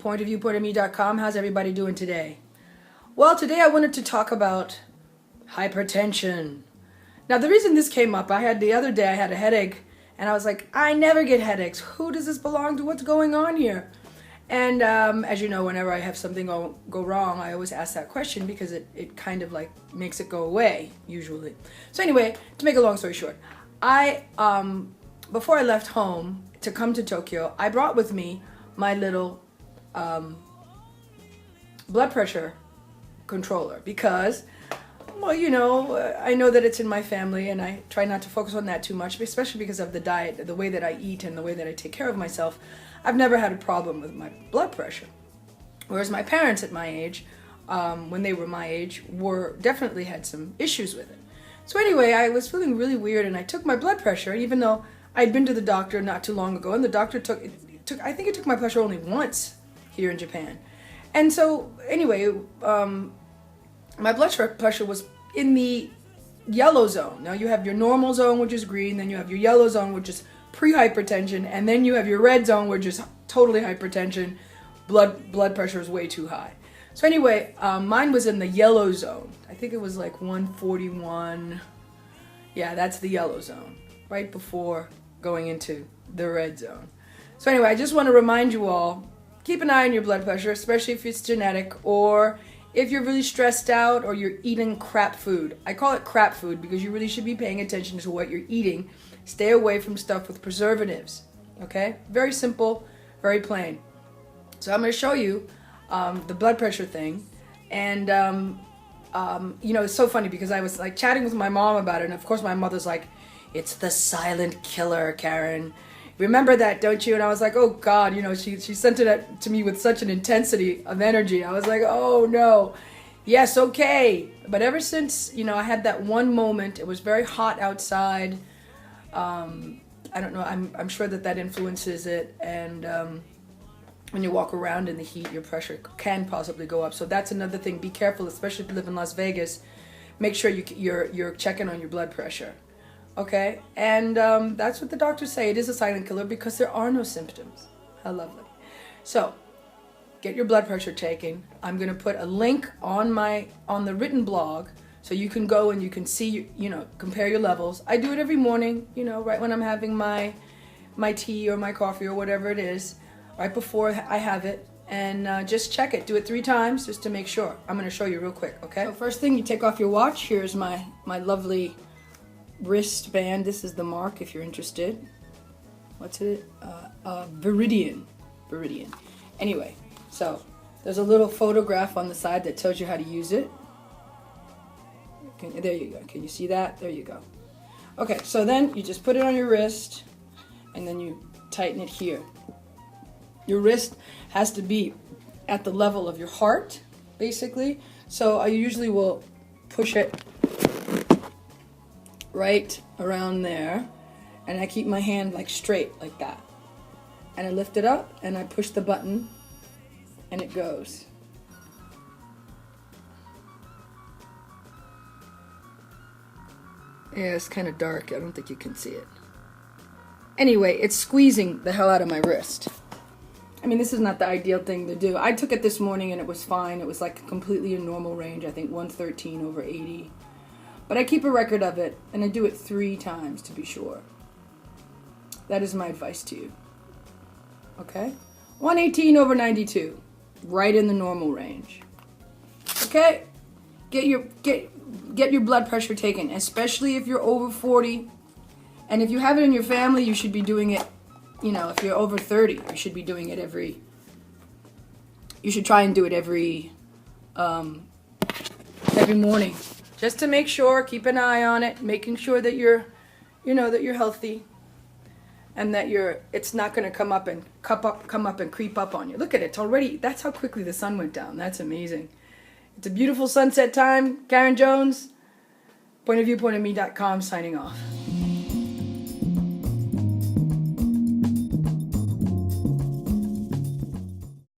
pointofviewpointofme.com. How's everybody doing today? Well, today I wanted to talk about hypertension. Now, the reason this came up, the other day I had a headache, and I was like, I never get headaches. Who does this belong to? What's going on here? And as you know, whenever I have something go wrong, I always ask that question because it kind of like makes it go away, usually. So anyway, to make a long story short, before I left home to come to Tokyo, I brought with me my little blood pressure controller because, well, you know, I know that it's in my family and I try not to focus on that too much, especially because of the diet, the way that I eat and the way that I take care of myself. I've never had a problem with my blood pressure. Whereas my parents at my age, when they were my age, definitely had some issues with it. So anyway, I was feeling really weird and I took my blood pressure, even though I'd been to the doctor not too long ago, and the doctor I think it took my pressure only once here in Japan. And so anyway, my blood pressure was in the yellow zone. Now you have your normal zone, which is green, then you have your yellow zone, which is pre-hypertension, and then you have your red zone, which is totally hypertension. Blood pressure is way too high. So anyway, mine was in the yellow zone. I think it was like 141. Yeah, that's the yellow zone, right before going into the red zone. So anyway, I just want to remind you all, keep an eye on your blood pressure, especially if it's genetic or if you're really stressed out or you're eating crap food. I call it crap food because you really should be paying attention to what you're eating. Stay away from stuff with preservatives, okay? Very simple, very plain. So I'm going to show you the blood pressure thing. And, you know, it's so funny because I was like chatting with my mom about it. And of course my mother's like, it's the silent killer, Karen. Remember that, don't you? And I was like, oh God, you know, she sent it to me with such an intensity of energy. I was like, oh no. Yes, okay. But ever since, you know, I had that one moment, it was very hot outside. I don't know, I'm sure that influences it, and when you walk around in the heat, your pressure can possibly go up. So that's another thing. Be careful, especially if you live in Las Vegas. Make sure you're checking on your blood pressure, okay? And that's what the doctors say. It is a silent killer because there are no symptoms. How lovely. So get your blood pressure taken. I'm going to put a link on the written blog, so you can go and you can see, you know, compare your levels. I do it every morning, you know, right when I'm having my tea or my coffee or whatever it is, right before I have it. And just check it. Do it 3 times just to make sure. I'm going to show you real quick, okay? So first thing, you take off your watch. Here's my lovely wristband. This is the mark if you're interested. What's it? Viridian. Anyway, so there's a little photograph on the side that tells you how to use it. There you go. Can you see that? There you go. Okay, so then you just put it on your wrist and then you tighten it here. Your wrist has to be at the level of your heart, basically. So I usually will push it right around there, and I keep my hand like straight like that. And I lift it up and I push the button and it goes. Yeah, it's kind of dark. I don't think you can see it. Anyway, it's squeezing the hell out of my wrist. I mean, this is not the ideal thing to do. I took it this morning and it was fine. It was like completely in normal range. I think 113/80. But I keep a record of it and I do it 3 times to be sure. That is my advice to you. Okay? 118/92. Right in the normal range. Okay? Get your blood pressure taken, especially if you're over 40. And if you have it in your family, you should be doing it, you know, if you're over 30, you should be doing it you should try and do it every morning. Just to make sure, keep an eye on it, making sure that you're healthy and that it's not going to come up and creep up on you. Look at it, it's already, that's how quickly the sun went down. That's amazing. It's a beautiful sunset time. Karen Jones, pointofviewpointofme.com, signing off.